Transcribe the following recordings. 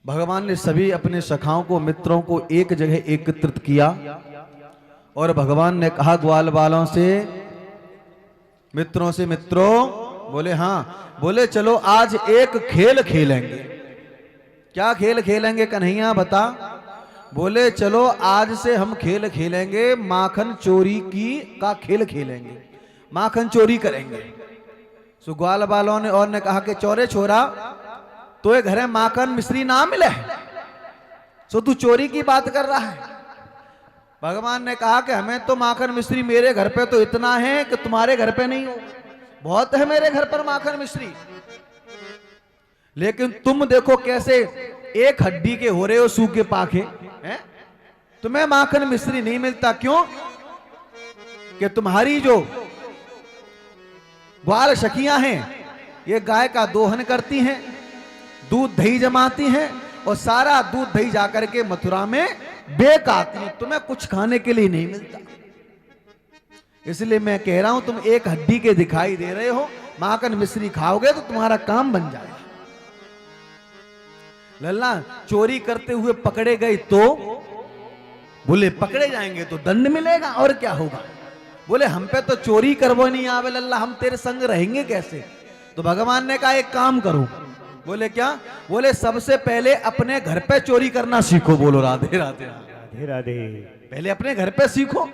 भगवान ने सभी अपने सखाओं को, मित्रों को एक जगह एकत्रित किया और भगवान ने कहा ग्वाल बालों से, मित्रों से, मित्रों, बोले हाँ, बोले चलो आज एक खेल खेलेंगे। क्या खेल खेलेंगे कन्हैया बता? बोले चलो आज से हम खेल खेलेंगे, माखन चोरी का खेल खेलेंगे, माखन चोरी करेंगे। सो ग्वाल बालों ने और ने कहा कि चोरे छोरा, तो ये घरे माखन मिश्री ना मिले, सो तू चोरी की बात कर रहा है। भगवान ने कहा कि हमें तो माखन मिश्री मेरे घर पे तो इतना है कि तुम्हारे घर पे नहीं हो, बहुत है मेरे घर पर माखन मिश्री, लेकिन तुम देखो कैसे एक हड्डी के हो रहे हो, सूखे पाखे हैं, तुम्हें माखन मिश्री नहीं मिलता। क्यों? कि तुम्हारी जो ग्वाल सखियां हैं ये गाय का दोहन करती हैं, दूध दही जमाती हैं और सारा दूध दही जाकर के मथुरा में बेक आती है, तुम्हें कुछ खाने के लिए नहीं मिलता। इसलिए मैं कह रहा हूं तुम एक हड्डी के दिखाई दे रहे हो, माखन मिश्री खाओगे तो तुम्हारा काम बन जाएगा। लल्ला चोरी करते हुए पकड़े गए तो? बोले पकड़े जाएंगे तो दंड मिलेगा और क्या होगा। बोले हम पे तो चोरी करवो नहीं आवे लल्ला, हम तेरे संग रहेंगे कैसे? तो भगवान ने कहा एक काम करो। बोले क्या? बोले सबसे पहले अपने घर पे चोरी करना सीखो। बोलो राधे राधे राधे राधे। पहले अपने घर पे सीखो,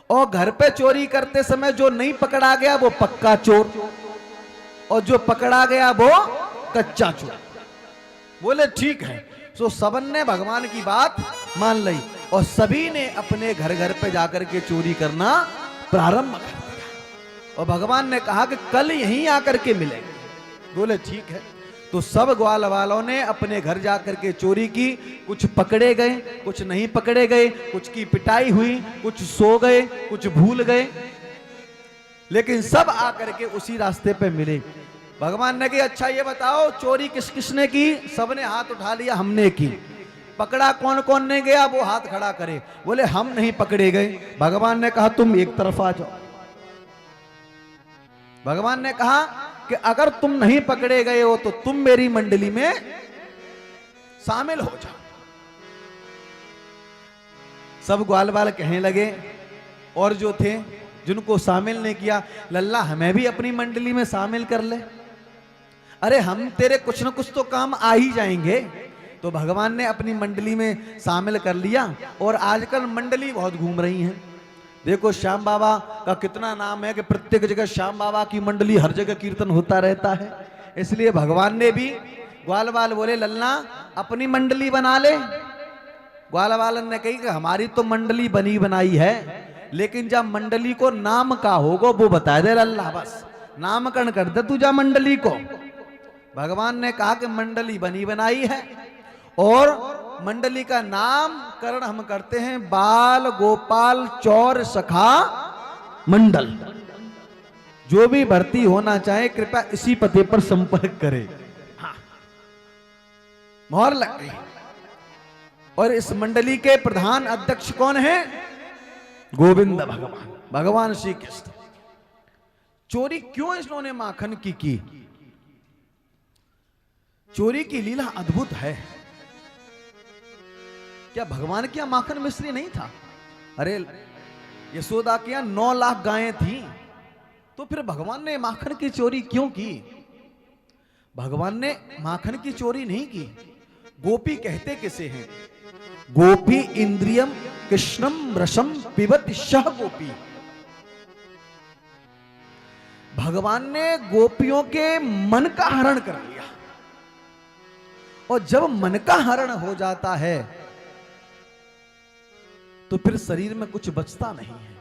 और घर पे चोरी करते समय जो नहीं पकड़ा गया वो पक्का चोर, और जो पकड़ा गया वो कच्चा चोर। बोले ठीक है। सो सबन ने भगवान की बात मान ली और सभी ने अपने घर घर पे जाकर के चोरी करना प्रारंभ कर दिया, और भगवान ने कहा कि कल यहीं आकर के मिलेंगे। बोले ठीक है। तो सब ग्वाल वालों ने अपने घर जाकर के चोरी की, कुछ पकड़े गए, कुछ नहीं पकड़े गए, कुछ की पिटाई हुई, कुछ सो गए, कुछ भूल गए, लेकिन सब आकर के उसी रास्ते पे मिले। भगवान ने कहा अच्छा ये बताओ चोरी किस किसने की? सबने हाथ उठा लिया, हमने की। पकड़ा कौन कौन ने गया वो हाथ खड़ा करे। बोले हम नहीं पकड़े गए। भगवान ने कहा तुम एक तरफ आ जाओ। भगवान ने कहा कि अगर तुम नहीं पकड़े गए हो तो तुम मेरी मंडली में शामिल हो जाओ। सब ग्वाल बाल कहने लगे, और जो थे जिनको शामिल नहीं किया, लल्ला हमें भी अपनी मंडली में शामिल कर ले, अरे हम तेरे कुछ न कुछ तो काम आ ही जाएंगे। तो भगवान ने अपनी मंडली में शामिल कर लिया, और आजकल मंडली बहुत घूम रही है। देखो श्याम बाबा का कितना नाम है कि प्रत्येक जगह श्याम बाबा की मंडली, हर जगह कीर्तन होता रहता है। इसलिए भगवान ने भी ग्वाल बाल बोले लल्ला अपनी मंडली बना ले। ग्वाल बालन ने कही कि हमारी तो मंडली बनी बनाई है, लेकिन जब मंडली को नाम का होगा वो बता दे लल्ला, बस नामकरण कर दे तू जा मंडली को। भगवान ने कहा कि मंडली बनी बनाई है, और मंडली का नामकरण हम करते हैं बाल गोपाल चौर सखा मंडल। जो भी भर्ती होना चाहे कृपया इसी पते पर संपर्क करें। हाँ। मोहर लग गई। और इस मंडली के प्रधान अध्यक्ष कौन है? गोविंद भगवान, भगवान श्री कृष्ण। चोरी क्यों इन्होंने माखन की? चोरी की लीला अद्भुत है। क्या भगवान के यहां माखन मिश्री नहीं था? अरे यशोदा के यहां 9 लाख गायें थी, तो फिर भगवान ने माखन की चोरी क्यों की? भगवान ने माखन की चोरी नहीं की। गोपी कहते किसे हैं? गोपी इंद्रियम कृष्णम रसम पिबत शह गोपी। भगवान ने गोपियों के मन का हरण कर लिया, और जब मन का हरण हो जाता है तो फिर शरीर में कुछ बचता नहीं है।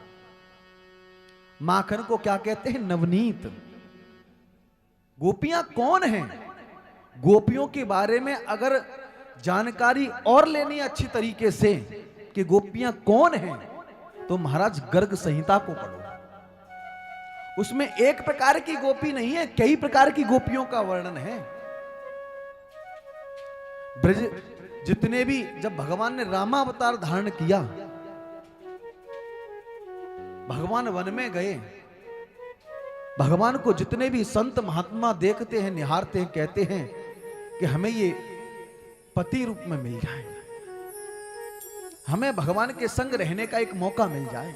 माखन को क्या कहते हैं? नवनीत। गोपियां कौन हैं? गोपियों के बारे में अगर जानकारी और लेनी अच्छी तरीके से कि गोपियां कौन हैं, तो महाराज गर्ग संहिता को पढ़ो। उसमें एक प्रकार की गोपी नहीं है, कई प्रकार की गोपियों का वर्णन है। ब्रज जितने भी, जब भगवान ने रामावतार धारण किया, भगवान वन में गए, भगवान को जितने भी संत महात्मा देखते हैं, निहारते हैं, कहते हैं कि हमें ये पति रूप में मिल जाए, हमें भगवान के संग रहने का एक मौका मिल जाए।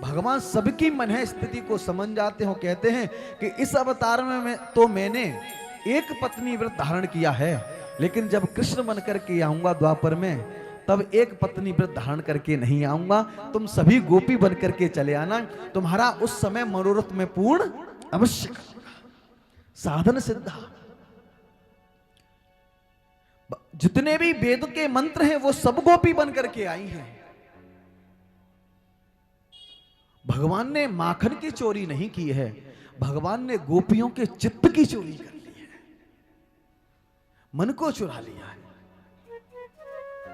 भगवान सबकी मन है स्थिति को समझ जाते हो। कहते हैं कि इस अवतार में तो मैंने एक पत्नी व्रत धारण किया है, लेकिन जब कृष्ण बन करके आऊंगा द्वापर में, तब एक पत्नी व्रत धारण करके नहीं आऊंगा। तुम सभी गोपी बन करके चले आना, तुम्हारा उस समय मनोरथ में पूर्ण अवश्य करूंगा। साधन सिद्धा, जितने भी वेद के मंत्र हैं वो सब गोपी बन करके आई हैं। भगवान ने माखन की चोरी नहीं की है, भगवान ने गोपियों के चित्त की चोरी कर ली है, मन को चुरा लिया है।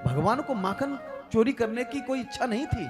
भगवान को माखन चोरी करने की कोई इच्छा नहीं थी।